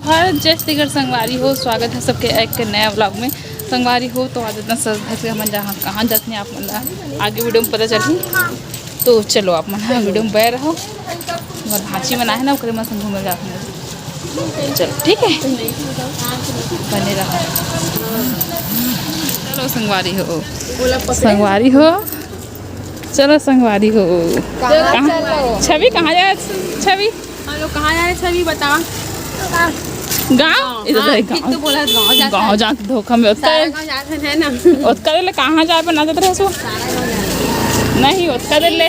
भारत जय श्रीगढ़ संगवारी हो, स्वागत है सबके एक नया व्लॉग में। संगवारी हो तो आज इतना सज धज के हम जहाँ कहाँ जाते हैं आप मतलब आगे वीडियो में पता चली। तो चलो आप मन वीडियो में बैठ रहो और भाची बना है ना ओकरे में घूमे जाते हैं। चलो ठीक है बने रहो। चलो संगवारी हो, संगवारी हो, चलो संगवारी हो। छवि कहाँ जाए? छवि हम लोग कहाँ जा रहे? छवि बताओ। गाँव तो बोला गाँव जाके धोखा में है ना। उतका ले कहाँ जाए बना देते रहे सो नहीं उतका दे ले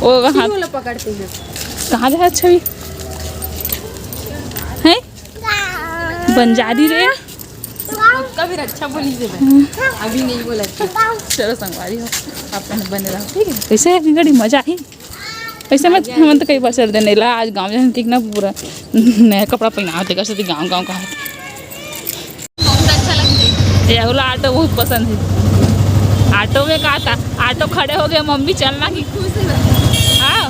वो वहाँ पकड़ते हैं। कहाँ जाए? छवि है बंजारी रे उसका भी अच्छा बोली से अभी नहीं बोला। चलो संगवारी हो आप बने रहो ठीक है। कैसे है गड़ी मजा आई वैसे मैं हम तो कई बार चल देने ला आज गाँव जाने ठीक ना पूरा नया कपड़ा पहना होते कैसे गाँव गाँव का बहुत अच्छा लगता है। ये वाला ऑटो बहुत पसंद है। ऑटो में कहा था ऑटो खड़े हो गए मम्मी चलना की हाँ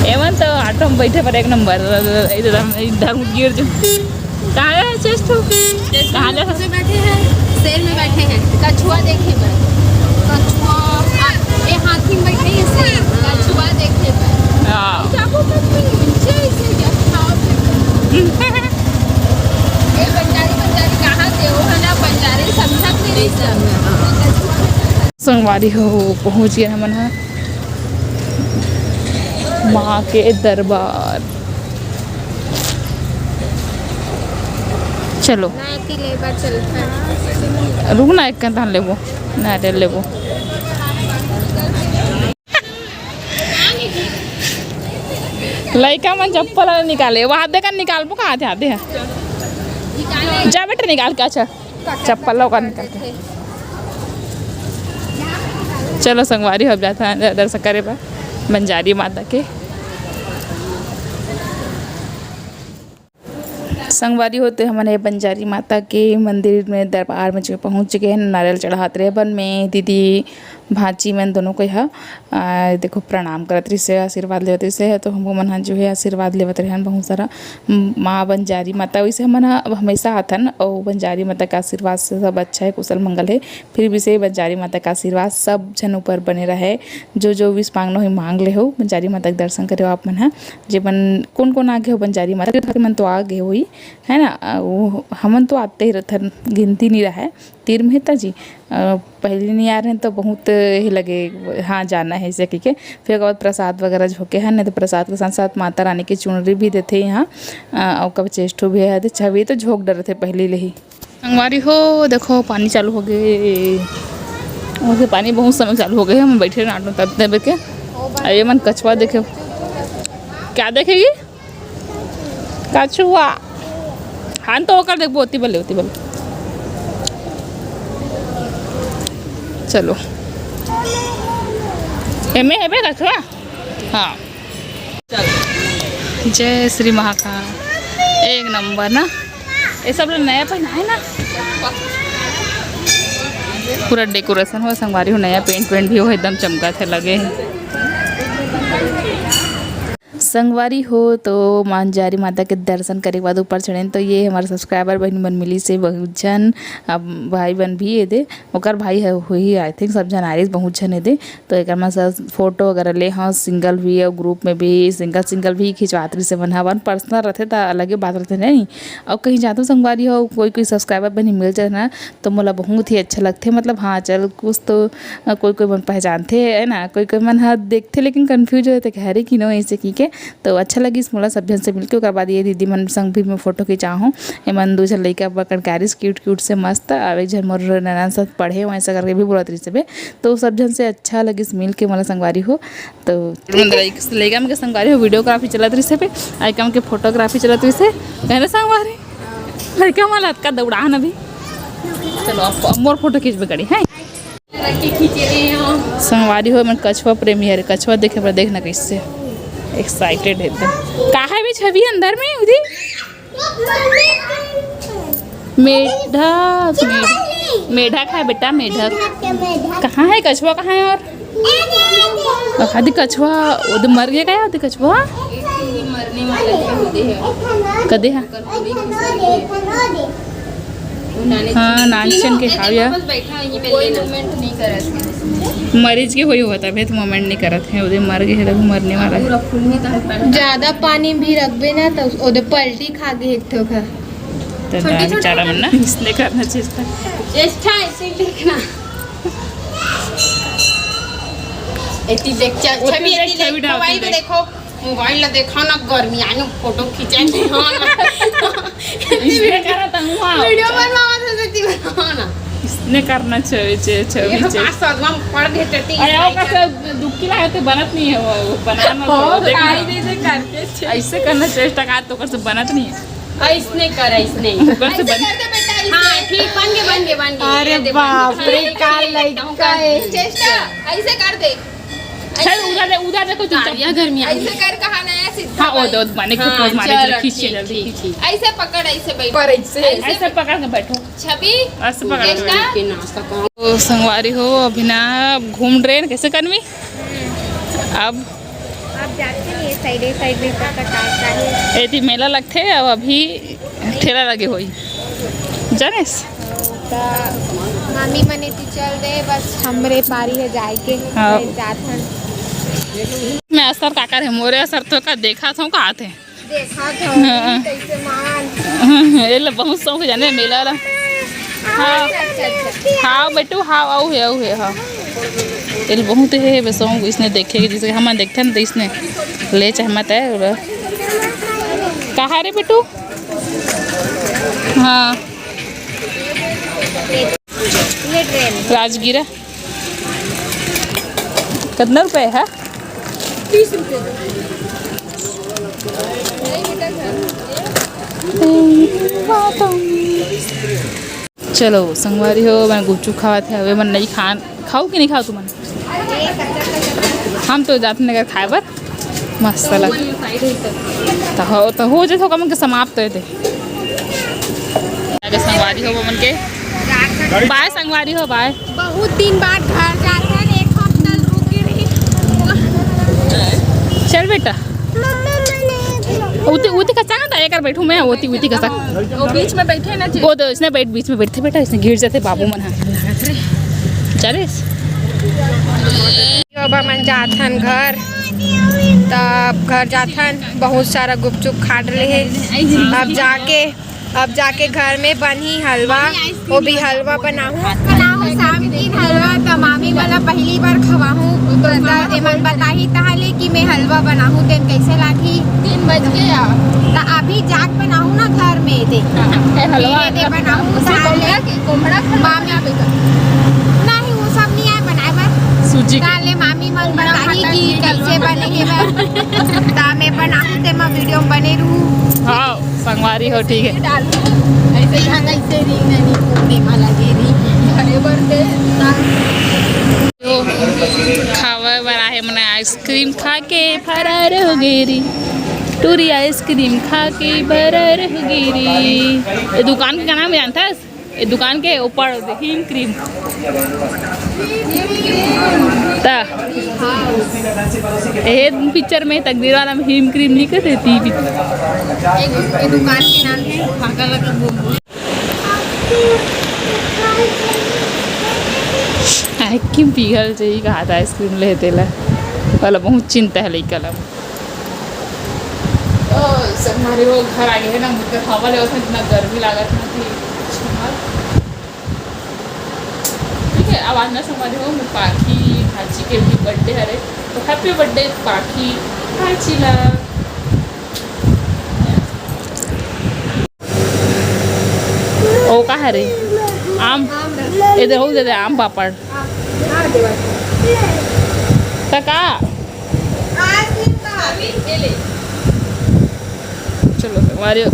एवं तो ऑटो में बैठे पर एक नंबर इधर गिर जो कहाँ है चेस्ट कहाँ जा बैठे हैं? शेर में बैठे हैं। कछुआ देखे कछुआ ये हाथी में बैठे हैं। शेर कछुआ देखे ये बंजारी कहाँ से हो है ना बंजारी समझत नहीं। संगवारी हो पहुँच गया है मन माँ के दरबार। चलो रुक ना एक घंटा लेबो नारियल लेबो। लड़का मन चप्पल निकाले वहाँ देकर निकालबो कहाँ थे आते हैं जा बेटे निकाल के अच्छा चप्पल लौका निकाल के। चलो संगवारी हो जाता है दर्शन करे बा बंजारी माता के। संगवारी होते हमारे बंजारी माता के मंदिर में दरबार में जो पहुँच चुके हैं। नारियल चढ़ाते रहे बन में दीदी भाची मन दोनों को यहाँ देखो प्रणाम करत रही से आशीर्वाद लेवत रही से। तो हमको मन जो है आशीर्वाद लेवत रहे बहुत सारा माँ बंजारी माता वैसे हम हमेशा आथन और बंजारी माता का आशीर्वाद से सब अच्छा है कुशल मंगल है। फिर भी से बंजारी माता का आशीर्वाद सब जन ऊपर बने रहे। जो विश मांगना हो मांग ले हो बंजारी माता के दर्शन करे आप मन है जे मन कौन आगे हो बंजारी माता के मन तो आगे हुई है ना। वो हमन तो आते ही रहते गिनती नहीं रहा है तीर में था जी पहले नहीं आ रहे हैं तो बहुत ही लगे हाँ जाना है ऐसे क्योंकि फिर बाद प्रसाद वगैरह झोंके हैं नहीं तो प्रसाद के साथ साथ माता रानी की चुनरी भी देते यहाँ और कब चेष्टो भी है छवि तो झोंक डर थे पहले ले ही। संगवारी हो देखो पानी चालू हो गए और पानी बहुत समय चालू हो गए हम बैठे नाटो तब देवे के अरे मन कछुआ देखे क्या देखेगी कछुआ हाँ तो होकर देखो होती बल्ले चलो एमे है बे कछुआ हाँ जय श्री महाकाल एक नंबर ना ये सब नया पहना है ना पूरा डेकोरेशन हो संगवारी हो नया पेंट भी हो एकदम चमका थे लगे संगवारी हो तो बंजारी माता के दर्शन करे के बाद ऊपर चढ़े तो ये हमारे सब्सक्राइबर बहन बन मिली से बहुत जन अब भाई बन भी ये दे ओकर भाई है हुई आई थिंक सब जन आरिस बहुत जन है दे तो एक सब फोटो वगैरह ले हाँ सिंगल भी और ग्रुप में भी सिंगल भी खिंचवातरी से बन वन पर्सनल रहते तो अलग बात रहते नहीं। और कहीं जाते संगवारी हो कोई सब्सक्राइबर बहन मिल जाए ना तो मोला बहुत ही अच्छा लगते मतलब हाँ चल कुछ तो कोई मन पहचानते है ना कोई मन हाँ देखते लेकिन कन्फ्यूज हो जाते हरे कि नो ऐसे की के तो अच्छा लगी इस मोला सब जन से मिलके। उसके बाद ये दीदी मन संग भी मैं फोटो खिंचाऊँ मन दो जन लड़का पकड़कारिस क्यूट से मस्त और एक जन मोर नारायण साथ पढ़े वैसा करके भी बोला तरीके से तो सब जन से अच्छा लगी मिल के मोला संगवारी हो। तो लड़का में संगवारी हो वीडियोग्राफी चलत रही से पे आइका के फोटोग्राफी चलत रही से कहने संगवारी लड़का माला हत्का दौड़ा न भी। चलो आप मोर फोटो खींचबे करी है संगवारी हो मैं कछुआ प्रेमी है कछुआ देखे पर देखना कैसे एक्साइटेड है एकदम कहाँ है भी छवि अंदर में उधर मेढक मेढक है बेटा मेढक कहाँ है कछुआ कहाँ है और आदि कछुआ उधर मर गया क्या आदि कछुआ मरने वाला है होते हैं कदे है हाँ नानचन के खाविया बस बैठा है ये कोई मूवमेंट नहीं कर रहा मरीज के होई होता है तो मोमेंट नहीं करत है उधर मर गए है मरने वाला है पूरा फूल में तो ज्यादा पानी भी रखबे ना तो ओदे पलटी खा के एक ठो खा तो बेचारा मन ना इसने करना चेष्टा चेष्टा ऐसे देखना एती देख वो छवि देख, एती छवि देख डाल, मोबाइल तू पे देख। देखो मोबाइल ला देखा ना गर्मी आने फोटो खींचे हां इसने करा था हुआ वीडियो बनवा से सकती बनाना इसने करना चाहिए ये चाहिए तो पास सदमा पड़ देते ती अरे वो कैसे दुखी लगा तो बनत नहीं है वो बनाना तो देखना। काई दे करते ऐसे करना चेष्टा का तो कर से बनत नहीं है इसने कर इसने ऊपर से बन हाँ ठीक बन गए अरे बाप रे का लड़का है चेष्टा ऐसे कर दे चल उधर देखो चुपचाप गर्मी ऐसे कर कहा नया सीधा हाँ वो दो माने को पोज मारे जल्दी खींचिए जल्दी खींचिए ऐसे पकड़ ऐसे बैठ पर ऐसे ऐसे पकड़ के बैठो छवि ऐसे पकड़ के चेष्टा बैठो के नाश्ता करो तो संगवारी हो अभी ना घूम रहे हैं कैसे करवी अब आप जाते नहीं साइड में पता काटता है यदि मेला लगते अब अभी ठेला लगे हुई जानेस मामी मने ती चल दे बस हमरे पारी है जाए के हाँ। जात हन मैं असर का करे मोरे असर तो का देखा था कहाँ थे देखा था कैसे मान ये लो बहुत शौक जाने मेला ला हाँ हाँ बेटू हाँ आओ है हाँ ये बहुत है बस शौक इसने देखे जिसे हम देखते ना तो इसने ले चाहे मत है कहाँ रे बेटू हाँ ये ट्रेन राजगीरा कितना रुपए है 30 रुपए चलो संगवारी हो मैं गुपचुप खावा थे हवे मन नहीं खाऊ कि नहीं खाओ तुम हम तो जाते नगर खाए बर मस्त लग तो हो जाए कम के समाप्त हो थे संगवारी हो मन के बाय संगवारी हो बाय बहुत दिन बाद घर जाते हैं एक हफ्ता रुके रही चल बेटा उती का चाहता है कर बैठूं मैं उती का वो बीच में बैठे ना वो तो इसने बीच में बैठते बेटा इसने गिर जाते बाबू मन चलिस अब मन जाथन घर तब घर जाथन बहुत सारा गुपचुप खा रहे हैं अब जाके घर में बनी हलवा वो भी हलवा बनाऊँ शाम की हलवा तो मामी वाला पहली बार खवाहूँ एमन बताही तहले कि मैं हलवा बनाऊँ तेन कैसे लागी 3 बज गया तो अभी जाके बनाऊँ ना घर में दे धीरे बनाऊँ कोमड़ा मामी नहीं वो सब नहीं आए बनाए बर सूजी काले मामी मन बताही कि कैसे बनेगे बर ता मैं बनाऊँ ते मैं वीडियो में बने रहूँ हाँ संगवारी हो ठीक है ऐसे यहाँ ऐसे रिंग नहीं घूमने वाला गेरी घरे पर दे खावा बना है मैंने आइसक्रीम खा के फरार हो गेरी टूरी आइसक्रीम खा के फरार हो गेरी ये दुकान का नाम जानता है ये दुकान के ऊपर हिम क्रीम ता ये पिक्चर में तकदीर वाला में हिम क्रीम लिखे थे ती एक दुकान के नाम है भागा लगा बोल कि पिघल चाहिए कहा था आइसक्रीम लेते ला वाला बहुत चिंता है लेकर हमारे वो घर आ गए है ना मुझे हवा ले इतना गर्मी लागत ना थी ठीक है अब आज ना समझ हो मैं पाखी भाची के भी बर्थडे है तो हैप्पी बर्थडे पाखी भाची ला ओ का है रे आम इधर हो दे आम पापड़ तका चलो हमारे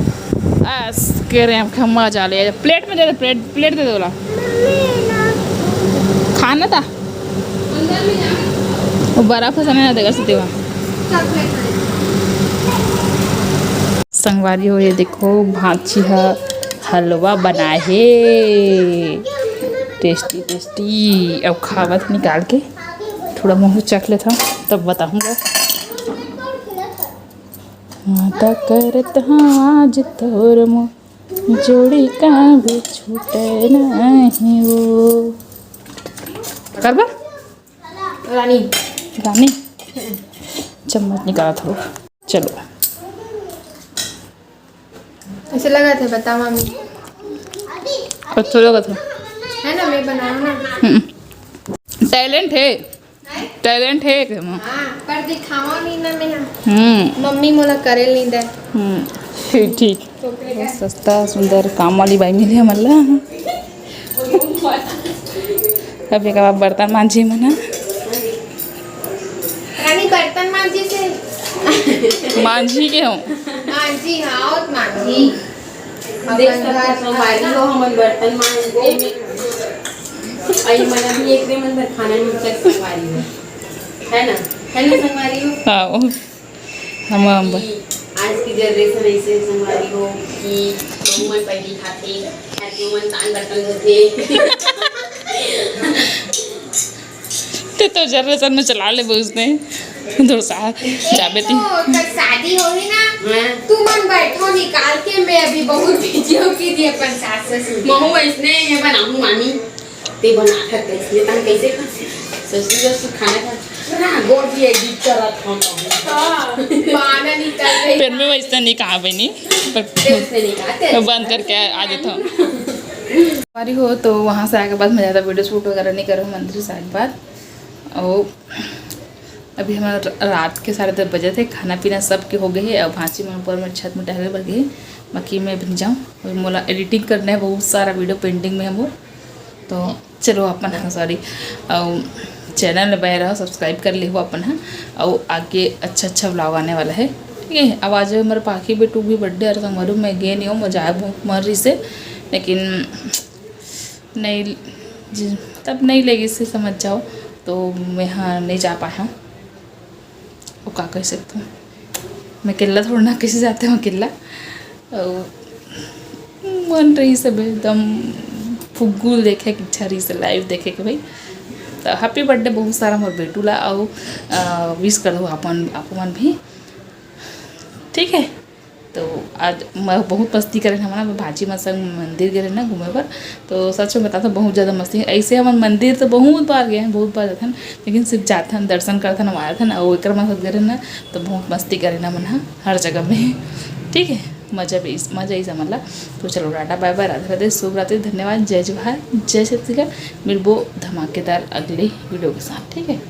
कह रहे हैं हम मजा ले प्लेट में दे दे प्लेट दे दो खाना था वो बर्फ समय ना देगा सीधे संगवारी हो ये देखो भाची है हलवा बनाए है टेस्टी टेस्टी अब खावा था निकाल के थोड़ा मुँह चख लेता हूँ तब बताऊँगा वादा करत हाँ आज तोर मो जोड़ी का भी छूटे नहीं वो। करबा रानी रानी चम्मच निकाला थोड़ा। चलो ऐसे लगा था, बता मम्मी। अच्छा लगा था। है ना, मैं बनाऊँ ना। टैलेंट है, टैलेंट है कि माँ। हाँ, पर दिखावा नहीं ना मैं। मम्मी मोला करे नहीं दे। ठीक ठीक। बहुत सस्ता सुंदर काम वाली बाई मिली हमला। कभी कभार बर्तन मांझी मना। रानी बर्तन मांझी से मांझी के हूँ। मांझी, हाँ मांझी। देख सकता संभाली हो हमर बर्तन मांजते में आई मना भी एक दिन अंदर खाना में तक संभाली हो, है ना संभाली हो। हाँ हम आज की जनरेशन ऐसे संभाली हो कि बहुमन पहली खाते बहुमन तान बर्तन धोते। तो जनरेशन में चला ले उसने थोड़ा सा चाबे थी। शादी होगी ना, तू मन बैठो निकाल के, मैं अभी बहुत बिजी हो की थी अपन सास ससुर। महू ऐसने है बनाऊँ मामी ते बना कर कैसे तन कैसे ससुर खाना खा ना गोड़ भी एडिट करत हम। हां माना निकल गई। फिर मैं वैसे नहीं कहा बनी उसने नहीं कहा बंद करके आ जाता हूँ। हमारी हो तो वहाँ से आके बाद मैं ज़्यादा वीडियो शूट वगैरह नहीं करूँ मंदिर से आने बाद। और अभी हमारा रात के 10:30 बजे थे, खाना पीना सब के हो गए है। अब भांची में ऊपर में छत में टहले बढ़ गई बाकी मैं बन जाऊँ और मोला एडिटिंग करना है, बहुत सारा वीडियो पेंटिंग में हम वो। तो चलो अपन हाँ सॉरी चैनल में बह रहा सब्सक्राइब कर ली हो अपन हाँ। और आगे अच्छा व्लॉग आने वाला है, ठीक है। अब आज मेरे पाखी बेटू भी बर्थडे और संगवारू मैं गए नहीं हूँ, मजा आया बहुत मर रही से, लेकिन नहीं तब नहीं लगी इससे समझ जाओ तो मैं यहाँ नहीं जा पाया हूँ। वो क्या कह सकता हूँ, मैं किला थोड़ा ना किसी जाते हूँ किला। मन रही सब एकदम फुग्गुल देखे कि इच्छा रही से लाइव देखे के भाई। तो हैप्पी बर्थडे बहुत सारा मोर बेटूला और विश कर दो अपन भी, ठीक है। तो आज मैं बहुत मस्ती करें हमारा भाजी में संग मंदिर गए ना घूमे पर। तो सच में बताता बहुत ज़्यादा मस्ती ऐसे हमारे मंदिर तो बहुत बार गए हैं, बहुत बार जाते हैं, लेकिन सिर्फ जाते हैं दर्शन करते हैं आया था ना। और एक गए ना तो बहुत मस्ती करें ना मन हर जगह में, ठीक है। मज़ा ही समझ। तो चलो tata bye bye, Radhe Radhe, शुभ रात्रि, धन्यवाद, जय जोहार, जय छत्तीसगढ़। मिलबो धमाकेदार अगले वीडियो के साथ, ठीक है।